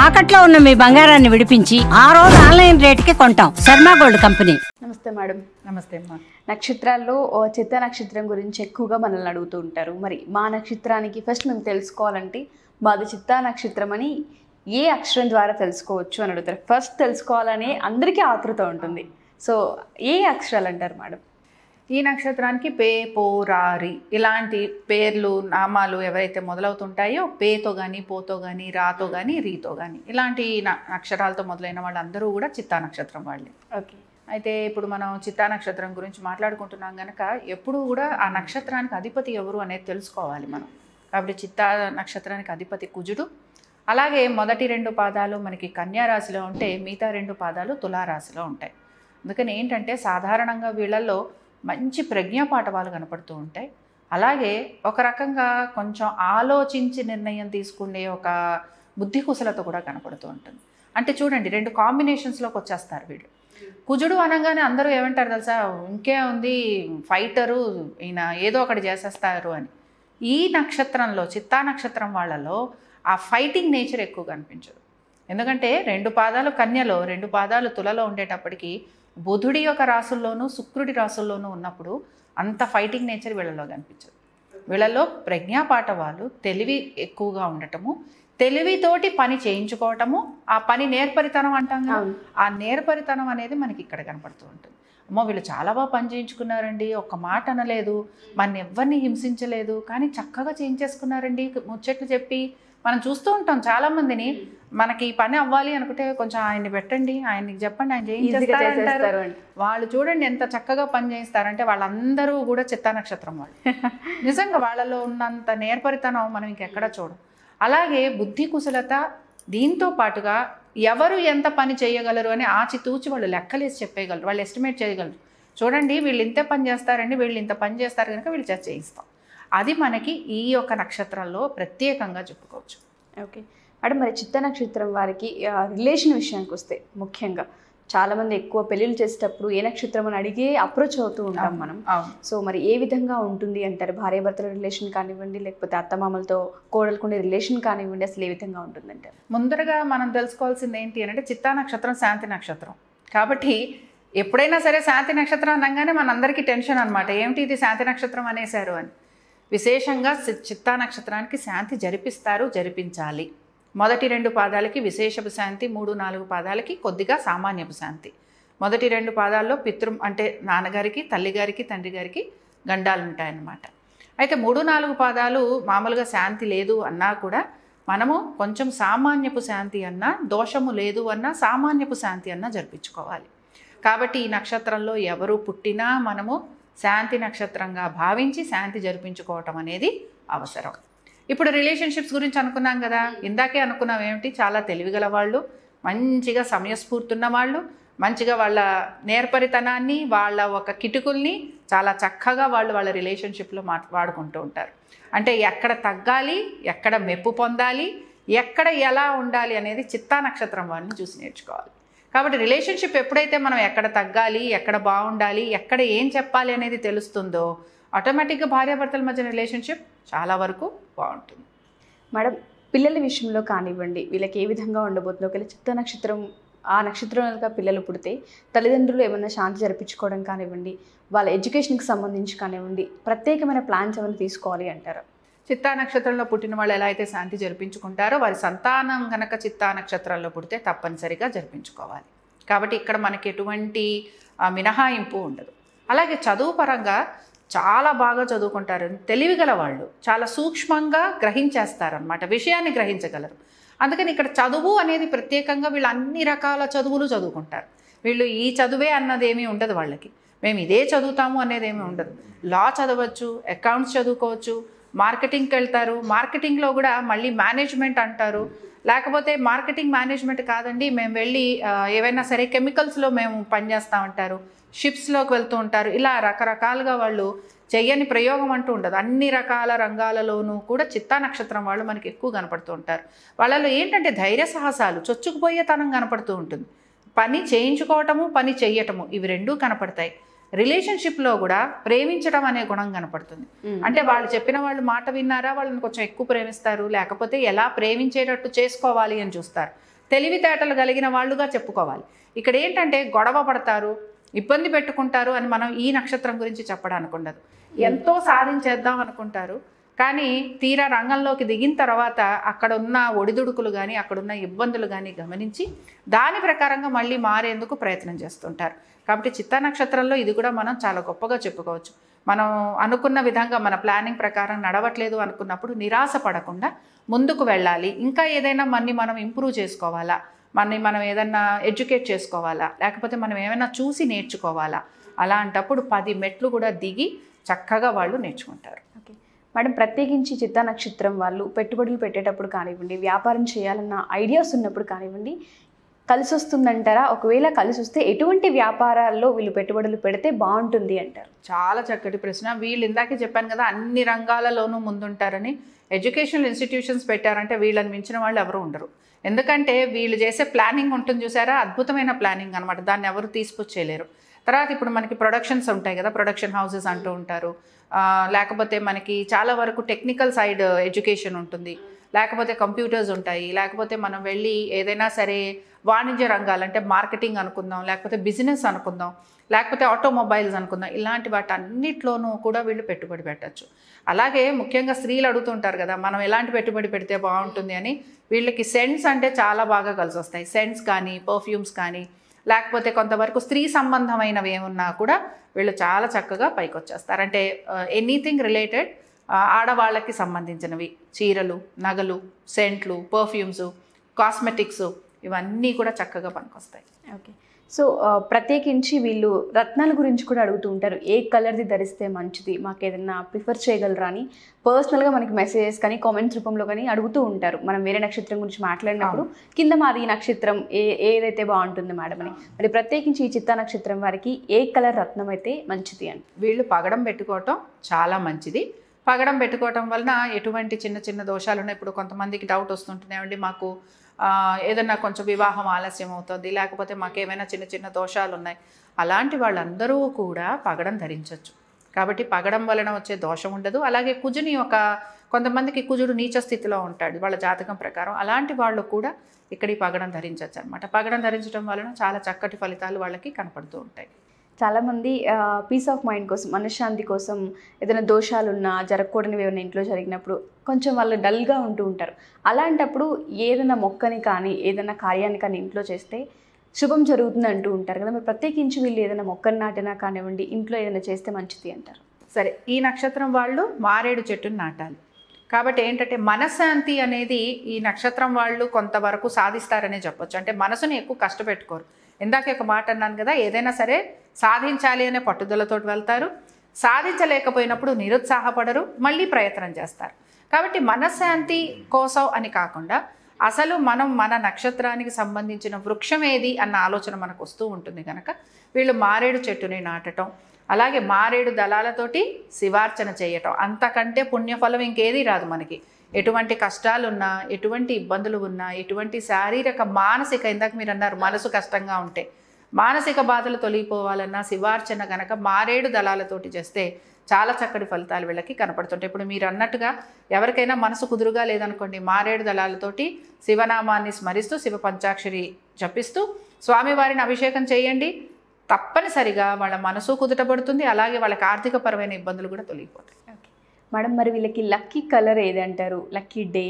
తాకట్లో ఉన్న మీ బంగారాన్ని విడిపించి ఆ రోజు ఆన్లైన్ రేటుకి కొంటాం. Sharma gold company. నమస్తే మేడం. నమస్తే అమ్మా. నక్షత్రాల్లో చిత్తా నక్షత్రం గురించి ఎక్కువగా మనల్ని అడుగుతూ ఉంటారు. మరి మా నక్షత్రానికి ఫస్ట్ మేము తెలుసుకోవాలంటే మాది చిత్తా నక్షత్రం అని ఏ అక్షరం ద్వారా తెలుసుకోవచ్చు అని అడుగుతారు. ఫస్ట్ తెలుసుకోవాలని అందరికీ ఆతృత ఉంటుంది. సో ఏ అక్షరాలు అంటారు మేడం? ఈ నక్షత్రానికి పే, పో, రారి ఇలాంటి పేర్లు నామాలు ఎవరైతే మొదలవుతుంటాయో పేతో కానీ, పోతో కానీ, రాతో కానీ, రీతో కానీ ఇలాంటి అక్షరాలతో మొదలైన వాళ్ళందరూ కూడా చిత్తా నక్షత్రం వాళ్ళే. ఓకే. అయితే ఇప్పుడు మనం చిత్తా నక్షత్రం గురించి మాట్లాడుకుంటున్నాం కనుక ఎప్పుడూ కూడా ఆ నక్షత్రానికి అధిపతి ఎవరు అనేది తెలుసుకోవాలి మనం. కాబట్టి చిత్తా నక్షత్రానికి అధిపతి కుజుడు. అలాగే మొదటి 2 పాదాలు మనకి కన్యా రాశిలో ఉంటే మిగతా 2 పాదాలు తులారాశిలో ఉంటాయి. అందుకని ఏంటంటే సాధారణంగా వీళ్ళల్లో మంచి ప్రజ్ఞాపాఠవాలు కనపడుతూ ఉంటాయి. అలాగే ఒక రకంగా కొంచెం ఆలోచించి నిర్ణయం తీసుకునే ఒక బుద్ధి కుశలత కూడా కనపడుతూ ఉంటుంది. అంటే చూడండి 2 కాంబినేషన్స్లోకి వచ్చేస్తారు వీళ్ళు. కుజుడు అనగానే అందరూ ఏమంటారు తెలుసా, ఇంకే ఉంది ఫైటరు, ఈయన ఏదో ఒకటి చేసేస్తారు అని. ఈ నక్షత్రంలో చిత్తా నక్షత్రం వాళ్ళలో ఆ ఫైటింగ్ నేచర్ ఎక్కువ కనిపించదు. ఎందుకంటే 2 పాదాలు కన్యలో 2 పాదాలు తులలో ఉండేటప్పటికీ బుధుడి యొక్క రాసుల్లోనూ శుక్రుడి రాసుల్లోనూ ఉన్నప్పుడు అంత ఫైటింగ్ నేచర్ వీళ్ళలో కనిపించదు. వీళ్ళలో ప్రజ్ఞాపాఠవాలు, తెలివి ఎక్కువగా ఉండటము, తెలివితోటి పని చేయించుకోవటము, ఆ పని నేర్పరితనం అంటాం కదా, ఆ నేర్పరితనం అనేది మనకి ఇక్కడ కనపడుతూ ఉంటుంది. అమ్మో వీళ్ళు చాలా బాగా పని చేయించుకున్నారండి, ఒక్క మాట అనలేదు, మన ఎవరిని హింసించలేదు, కానీ చక్కగా చేయించేసుకున్నారండి ముచ్చట్లు చెప్పి. మనం చూస్తూ ఉంటాం చాలామందిని, మనకి ఈ పని అవ్వాలి అనుకుంటే కొంచెం ఆయన్ని పెట్టండి, ఆయనకి చెప్పండి, ఆయన చేయించేస్తారు. వాళ్ళు చూడండి ఎంత చక్కగా పని చేయిస్తారంటే వాళ్ళందరూ కూడా చిత్తా నక్షత్రం వాళ్ళు. నిజంగా వాళ్ళలో ఉన్నంత నేర్పరితనం మనం ఇంకెక్కడ చూడం. అలాగే బుద్ధి కుశలత, దీంతో పాటుగా ఎవరు ఎంత పని చేయగలరు అని ఆచితూచి వాళ్ళు లెక్కలేసి చెప్పేయగలరు, వాళ్ళు ఎస్టిమేట్ చేయగలరు. చూడండి వీళ్ళు ఇంత పని చేస్తారండి, వీళ్ళు ఇంత పని చేస్తారు కనుక వీళ్ళు చేయిస్తాం. అది మనకి ఈ యొక్క నక్షత్రాల్లో ప్రత్యేకంగా చెప్పుకోవచ్చు. Okay madam. మరి చిత్తా నక్షత్రం వారికి రిలేషన్ విషయానికి వస్తే ముఖ్యంగా చాలామంది ఎక్కువ పెళ్ళిళ్ళు చేసేటప్పుడు ఏ నక్షత్రం అని అడిగి అప్రోచ్ అవుతూ ఉంటాం మనం. సో మరి ఏ విధంగా ఉంటుంది అంటారు? భార్యాభర్తల రిలేషన్ కానివ్వండి, లేకపోతే అత్తమామలతో కోడలుకునే రిలేషన్ కానివ్వండి, అసలు ఏ విధంగా ఉంటుందంటారు? ముందరగా మనం తెలుసుకోవాల్సింది ఏంటి అంటే చిత్తా నక్షత్రం శాంతి నక్షత్రం. కాబట్టి ఎప్పుడైనా సరే శాంతి నక్షత్రం అనగానే మనందరికీ టెన్షన్ అనమాట, ఏమిటి ఇది శాంతి నక్షత్రం అనేశారు అని. విశేషంగా చిత్తా నక్షత్రానికి శాంతి జరిపిస్తారు, జరిపించాలి. మొదటి 2 పాదాలకి విశేషపు శాంతి, 3, 4 పాదాలకి కొద్దిగా సామాన్యపు శాంతి. మొదటి 2 పాదాల్లో అంటే నాన్నగారికి, తల్లిగారికి, తండ్రి గారికి గండాలు ఉంటాయన్నమాట. అయితే 3, 4 పాదాలు మామూలుగా శాంతి లేదు అన్నా కూడా మనము కొంచెం సామాన్యపు శాంతి అన్నా, దోషము లేదు అన్నా సామాన్యపు శాంతి అన్నా జరిపించుకోవాలి. కాబట్టి ఈ నక్షత్రంలో ఎవరు పుట్టినా మనము శాంతి నక్షత్రంగా భావించి శాంతి జరిపించుకోవటం అనేది అవసరం. ఇప్పుడు రిలేషన్షిప్స్ గురించి అనుకున్నాం కదా, ఇందాకే అనుకున్నాం ఏమిటి, చాలా తెలివిగల వాళ్ళు, మంచిగా సమయస్ఫూర్తి ఉన్న వాళ్ళు, మంచిగా వాళ్ళ నేర్పరితనాన్ని, వాళ్ళ ఒక కిటుకుల్ని చాలా చక్కగా వాళ్ళ రిలేషన్షిప్లో వాడుకుంటూ ఉంటారు. అంటే ఎక్కడ తగ్గాలి, ఎక్కడ మెప్పు పొందాలి, ఎక్కడ ఎలా ఉండాలి అనేది చిత్తా నక్షత్రం వాళ్ళని చూసి నేర్చుకోవాలి. కాబట్టి రిలేషన్షిప్ ఎప్పుడైతే మనం ఎక్కడ తగ్గాలి, ఎక్కడ బాగుండాలి, ఎక్కడ ఏం చెప్పాలి అనేది తెలుస్తుందో ఆటోమేటిక్గా భార్యాభర్తల మధ్య రిలేషన్షిప్ చాలా వరకు బాగుంటుంది. మేడం పిల్లల విషయంలో కానివ్వండి, వీళ్ళకి ఏ విధంగా ఉండబోతుందో, ఒకవేళ చిత్తా నక్షత్రం ఆ నక్షత్రంగా పిల్లలు పుడితే తల్లిదండ్రులు ఏమైనా శాంతి జరిపించుకోవడం కానివ్వండి, వాళ్ళ ఎడ్యుకేషన్కి సంబంధించి కానివ్వండి, ప్రత్యేకమైన ప్లాన్స్ ఏమైనా తీసుకోవాలి అంటారు? చిత్తా నక్షత్రంలో పుట్టిన వాళ్ళు ఎలా అయితే శాంతి జరిపించుకుంటారో వారి సంతానం కనుక చిత్తా నక్షత్రంలో పుడితే తప్పనిసరిగా జరిపించుకోవాలి. కాబట్టి ఇక్కడ మనకి ఎటువంటి మినహాయింపు ఉండదు. అలాగే చదువు పరంగా చాలా బాగా చదువుకుంటారు, తెలివిగల వాళ్ళు, చాలా సూక్ష్మంగా గ్రహించేస్తారనమాట, విషయాన్ని గ్రహించగలరు. అందుకని ఇక్కడ చదువు అనేది ప్రత్యేకంగా వీళ్ళు అన్ని రకాల చదువులు చదువుకుంటారు. వీళ్ళు ఈ చదువే అన్నది ఏమీ ఉండదు వాళ్ళకి, మేము ఇదే చదువుతాము అనేది ఏమీ ఉండదు. లా చదవచ్చు, అకౌంట్స్ చదువుకోవచ్చు, మార్కెటింగ్కి వెళ్తారు, మార్కెటింగ్లో కూడా మళ్ళీ మేనేజ్మెంట్ అంటారు, లేకపోతే మార్కెటింగ్ మేనేజ్మెంట్ కాదండి మేము వెళ్ళి ఏవైనా సరే కెమికల్స్లో మేము పనిచేస్తామంటారు, షిప్స్లోకి వెళ్తూ ఉంటారు. ఇలా రకరకాలుగా వాళ్ళు చెయ్యని ప్రయోగం అంటూ ఉండదు. అన్ని రకాల రంగాలలోనూ కూడా చిత్తా నక్షత్రం వాళ్ళు మనకి ఎక్కువ కనపడుతూ ఉంటారు. వాళ్ళలో ఏంటంటే ధైర్య సాహసాలు, చొచ్చుకుపోయేతనం కనపడుతూ ఉంటుంది. పని చేయించుకోవటము, పని చెయ్యటము, ఇవి 2 కనపడతాయి. రిలేషన్షిప్లో కూడా ప్రేమించడం అనే గుణం కనపడుతుంది. అంటే వాళ్ళు చెప్పిన వాళ్ళు మాట విన్నారా, వాళ్ళని కొంచెం ఎక్కువ ప్రేమిస్తారు, లేకపోతే ఎలా ప్రేమించేటట్టు చేసుకోవాలి అని చూస్తారు. తెలివితేటలు కలిగిన వాళ్ళుగా చెప్పుకోవాలి. ఇక్కడ ఏంటంటే గొడవ పడతారు, ఇబ్బంది పెట్టుకుంటారు అని మనం ఈ నక్షత్రం గురించి చెప్పడానికి ఉండదు. ఎంతో సాధించేద్దాం అనుకుంటారు, కానీ తీరా రంగంలోకి దిగిన తర్వాత అక్కడ ఉన్న ఒడిదుడుకులు కానీ అక్కడున్న ఇబ్బందులు కానీ గమనించి దాని ప్రకారంగా మళ్ళీ మారేందుకు ప్రయత్నం చేస్తుంటారు. కాబట్టి చిత్తా నక్షత్రంలో ఇది కూడా మనం చాలా గొప్పగా చెప్పుకోవచ్చు. మనం అనుకున్న విధంగా మన ప్లానింగ్ ప్రకారం నడవట్లేదు అనుకున్నప్పుడు నిరాశ పడకుండా ముందుకు వెళ్ళాలి. ఇంకా ఏదైనా మనం ఇంప్రూవ్ చేసుకోవాలా, మనం ఏదైనా ఎడ్యుకేట్ చేసుకోవాలా, లేకపోతే మనం ఏమైనా చూసి నేర్చుకోవాలా, అలాంటప్పుడు 10 మెట్లు కూడా దిగి చక్కగా వాళ్ళు నేర్చుకుంటారు. ఓకే మేడం, ప్రత్యేకించి చిత్తా నక్షత్రం వాళ్ళు పెట్టుబడులు పెట్టేటప్పుడు కానివ్వండి, వ్యాపారం చేయాలన్న ఐడియాస్ ఉన్నప్పుడు కానివ్వండి, కలిసి వస్తుందంటారా? ఒకవేళ కలిసి వస్తే ఎటువంటి వ్యాపారాల్లో వీళ్ళు పెట్టుబడులు పెడితే బాగుంటుంది అంటారు? చాలా చక్కటి ప్రశ్న. వీళ్ళు ఇందాకే చెప్పాను కదా, అన్ని రంగాలలోనూ ముందుంటారని. ఎడ్యుకేషనల్ ఇన్స్టిట్యూషన్స్ పెట్టారంటే వీళ్ళని మించిన వాళ్ళు ఎవరు ఉండరు. ఎందుకంటే వీళ్ళు చేసే ప్లానింగ్ ఉంటుంది చూసారా, అద్భుతమైన ప్లానింగ్ అనమాట. దాన్ని ఎవరు తీసుకొచ్చేయలేరు. తర్వాత ఇప్పుడు మనకి ప్రొడక్షన్స్ ఉంటాయి కదా, ప్రొడక్షన్ హౌసెస్ అంటూ ఉంటారు. లేకపోతే మనకి చాలా వరకు టెక్నికల్ సైడ్ ఎడ్యుకేషన్ ఉంటుంది, లేకపోతే కంప్యూటర్స్ ఉంటాయి, లేకపోతే మనం వెళ్ళి ఏదైనా సరే వాణిజ్య రంగాలు అంటే మార్కెటింగ్ అనుకుందాం, లేకపోతే బిజినెస్ అనుకుందాం, లేకపోతే ఆటోమొబైల్స్ అనుకుందాం, ఇలాంటి వాటన్నిటిలోనూ కూడా వీళ్ళు పెట్టుబడి పెట్టచ్చు. అలాగే ముఖ్యంగా స్త్రీలు అడుగుతుంటారు కదా, మనం ఎలాంటి పెట్టుబడి పెడితే బాగుంటుంది అని. వీళ్ళకి సెంట్స్ అంటే చాలా బాగా కలిసి వస్తాయి. సెంట్స్ కానీ, పర్ఫ్యూమ్స్ కానీ, లేకపోతే కొంతవరకు స్త్రీ సంబంధమైనవి ఏమున్నా కూడా వీళ్ళు చాలా చక్కగా పైకి వచ్చేస్తారు. అంటే ఎనీథింగ్ రిలేటెడ్ ఆడవాళ్ళకి సంబంధించినవి, చీరలు, నగలు, సెంట్లు, పర్ఫ్యూమ్స్, కాస్మెటిక్స్, ఇవన్నీ కూడా చక్కగా పనికొస్తాయి. ఓకే, సో ప్రత్యేకించి వీళ్ళు రత్నాల గురించి కూడా అడుగుతూ ఉంటారు. ఏ కలర్ది ధరిస్తే మంచిది, మాకు ఏదైనా ప్రిఫర్ చేయగలరా అని పర్సనల్గా మనకి మెసేజెస్ కానీ కామెంట్స్ రూపంలో కానీ అడుగుతూ ఉంటారు. మనం వేరే నక్షత్రం గురించి మాట్లాడినప్పుడు కింద మాది నక్షత్రం ఏదైతే బాగుంటుంది మేడం అని. మరి ప్రత్యేకించి ఈ చిత్తా నక్షత్రం వారికి ఏ కలర్ రత్నం అయితే మంచిది అని? వీళ్ళు పగడం పెట్టుకోవటం చాలా మంచిది. పగడం పెట్టుకోవటం వలన ఎటువంటి చిన్న చిన్న దోషాలు ఉన్నాయి. ఇప్పుడు కొంతమందికి డౌట్ వస్తుంటున్నాయండి, మాకు ఏదన్నా కొంచెం వివాహం ఆలస్యం అవుతుంది, లేకపోతే మాకేమైనా చిన్న చిన్న దోషాలు ఉన్నాయి, అలాంటి వాళ్ళందరూ కూడా పగడం ధరించవచ్చు. కాబట్టి పగడం వలన వచ్చే దోషం ఉండదు. అలాగే కుజుని కొంతమందికి కుజుడు నీచ స్థితిలో ఉంటాడు వాళ్ళ జాతకం ప్రకారం, అలాంటి వాళ్ళు కూడా ఇక్కడ ఈ పగడం ధరించవచ్చు అనమాట. పగడం ధరించడం వలన చాలా చక్కటి ఫలితాలు వాళ్ళకి కనపడుతూ ఉంటాయి. చాలామంది పీస్ ఆఫ్ మైండ్ కోసం, మనశ్శాంతి కోసం ఏదైనా దోషాలున్నా, జరగకూడనివి ఏమైనా ఇంట్లో జరిగినప్పుడు కొంచెం వాళ్ళు డల్గా ఉంటూ ఉంటారు. అలాంటప్పుడు ఏదైనా మొక్కని కానీ ఏదైనా కార్యాన్ని కానీ ఇంట్లో చేస్తే శుభం జరుగుతుంది అంటూ ఉంటారు కదా. మరి ప్రత్యేకించి వీళ్ళు ఏదైనా మొక్కని నాటినా కానివ్వండి, ఇంట్లో ఏదైనా చేస్తే మంచిది అంటారు. సరే, ఈ నక్షత్రం వాళ్ళు మారేడు చెట్టును నాటాలి. కాబట్టి ఏంటంటే మనశ్శాంతి అనేది ఈ నక్షత్రం వాళ్ళు కొంతవరకు సాధిస్తారనే చెప్పొచ్చు. అంటే మనసుని ఎక్కువ కష్టపెట్టుకోరు. ఇందాక ఒక మాట అన్నాను కదా, ఏదైనా సరే సాధించాలి అనే పట్టుదలతో వెళ్తారు. సాధించలేకపోయినప్పుడు నిరుత్సాహపడరు, మళ్ళీ ప్రయత్నం చేస్తారు. కాబట్టి మనశ్శాంతి కోసం అని కాకుండా అసలు మన నక్షత్రానికి సంబంధించిన వృక్షం ఏది అన్న ఆలోచన మనకు వస్తూ ఉంటుంది కనుక వీళ్ళు మారేడు చెట్టుని నాటటం, అలాగే మారేడు దళాలతోటి శివార్చన చేయటం, అంతకంటే పుణ్యఫలం ఇంకేది రాదు మనకి. ఎటువంటి కష్టాలున్నా, ఎటువంటి ఇబ్బందులు ఉన్నా, ఎటువంటి శారీరక మానసిక, ఇందాక మీరు అన్నారు మనసు కష్టంగా ఉంటే మానసిక బాధలు తొలగిపోవాలన్నా శివార్చన కనుక మారేడు దళాలతోటి చేస్తే చాలా చక్కటి ఫలితాలు వీళ్ళకి కనపడుతుంటాయి. ఇప్పుడు మీరు అన్నట్టుగా ఎవరికైనా మనసు కుదురుగా లేదనుకోండి, మారేడు దళాలతోటి శివనామాన్ని స్మరిస్తూ శివ పంచాక్షరి జపిస్తూ స్వామివారిని అభిషేకం చేయండి. తప్పనిసరిగా వాళ్ళ మనసు కుదుటపడుతుంది, అలాగే వాళ్ళకి ఆర్థికపరమైన ఇబ్బందులు కూడా తొలగిపోతాయి. ఓకే మేడం, మరి వీళ్ళకి లక్కీ కలర్ ఏది అంటారు, లక్కీ డే,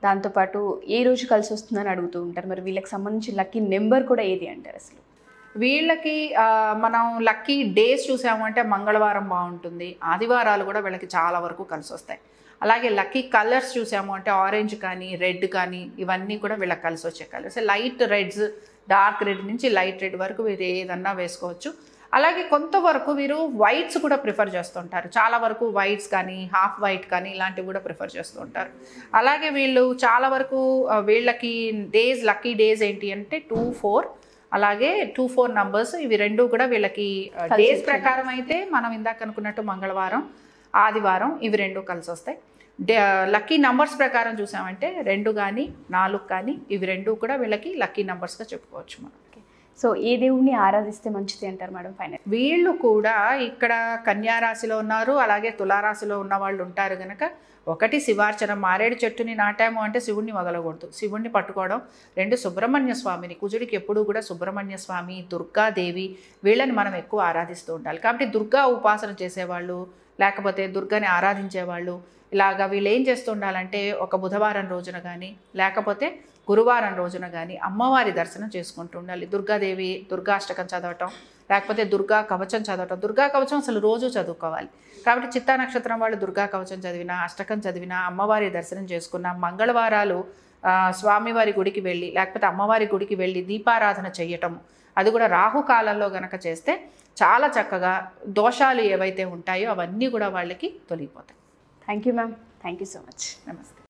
దాంతోపాటు ఏ రోజు కలిసి వస్తుందని అడుగుతూ ఉంటారు. మరి వీళ్ళకి సంబంధించి లక్కీ నెంబర్ కూడా ఏది అంటారు? అసలు వీళ్ళకి మనం లక్కీ డేస్ చూసామంటే మంగళవారం బాగుంటుంది, ఆదివారాలు కూడా వీళ్ళకి చాలా వరకు కలిసి వస్తాయి. అలాగే లక్కీ కలర్స్ చూసాము అంటే ఆరెంజ్ కానీ రెడ్ కానీ ఇవన్నీ కూడా వీళ్ళకి కలిసి వచ్చే colours. Light reds, dark red నుంచి లైట్ రెడ్ వరకు వీరు ఏదన్నా వేసుకోవచ్చు. అలాగే కొంతవరకు వీరు వైట్స్ కూడా ప్రిఫర్ చేస్తుంటారు. చాలా వరకు వైట్స్ కానీ హాఫ్ వైట్ కానీ ఇలాంటివి కూడా ప్రిఫర్ చేస్తూ ఉంటారు. అలాగే వీళ్ళు చాలా వరకు వీళ్ళకి డేస్, లక్కీ డేస్ ఏంటి అంటే 2, 4 అలాగే 2, 4 నంబర్స్, ఇవి రెండు కూడా వీళ్ళకి డేస్ ప్రకారం అయితే మనం ఇందాక అనుకున్నట్టు మంగళవారం, ఆదివారం ఇవి రెండు కలిసి వస్తాయి. లక్కీ నంబర్స్ ప్రకారం చూసామంటే 2 కానీ 4 కానీ ఇవి రెండు కూడా వీళ్ళకి లక్కీ నంబర్స్గా చెప్పుకోవచ్చు మనం. సో ఏ దేవుణ్ణి ఆరాధిస్తే మంచిది అంటారు మేడం ఫైనల్? వీళ్ళు కూడా ఇక్కడ కన్యా రాశిలో ఉన్నారు, అలాగే తులారాశిలో ఉన్న వాళ్ళు ఉంటారు కనుక, ఒకటి శివార్చన, మారేడు చెట్టుని నాటాము అంటే శివుణ్ణి వదలకూడదు, శివుణ్ణి పట్టుకోవడం. రెండు, సుబ్రహ్మణ్య స్వామిని, కుజుడికి ఎప్పుడూ కూడా సుబ్రహ్మణ్య స్వామి, దుర్గాదేవి, వీళ్ళని మనం ఎక్కువ ఆరాధిస్తూ ఉండాలి. కాబట్టి దుర్గా ఉపాసన చేసేవాళ్ళు, లేకపోతే దుర్గాని ఆరాధించేవాళ్ళు ఇలాగా వీళ్ళు ఏం చేస్తూ ఉండాలంటే, ఒక బుధవారం రోజున కానీ లేకపోతే గురువారం రోజున కానీ అమ్మవారి దర్శనం చేసుకుంటూ ఉండాలి. దుర్గాదేవి దుర్గాష్టకం చదవటం, లేకపోతే దుర్గా కవచం చదవటం. దుర్గా కవచం అసలు రోజు చదువుకోవాలి. కాబట్టి చిత్తా నక్షత్రం వాళ్ళు దుర్గా కవచం చదివినా, అష్టకం చదివినా, అమ్మవారి దర్శనం చేసుకున్న, మంగళవారాలు స్వామివారి గుడికి వెళ్ళి లేకపోతే అమ్మవారి గుడికి వెళ్ళి దీపారాధన చేయటం, అది కూడా రాహుకాలంలో గనక చేస్తే చాలా చక్కగా దోషాలు ఏవైతే ఉంటాయో అవన్నీ కూడా వాళ్ళకి తొలగిపోతాయి. Thank you ma'am, thank you so much. నమస్తే.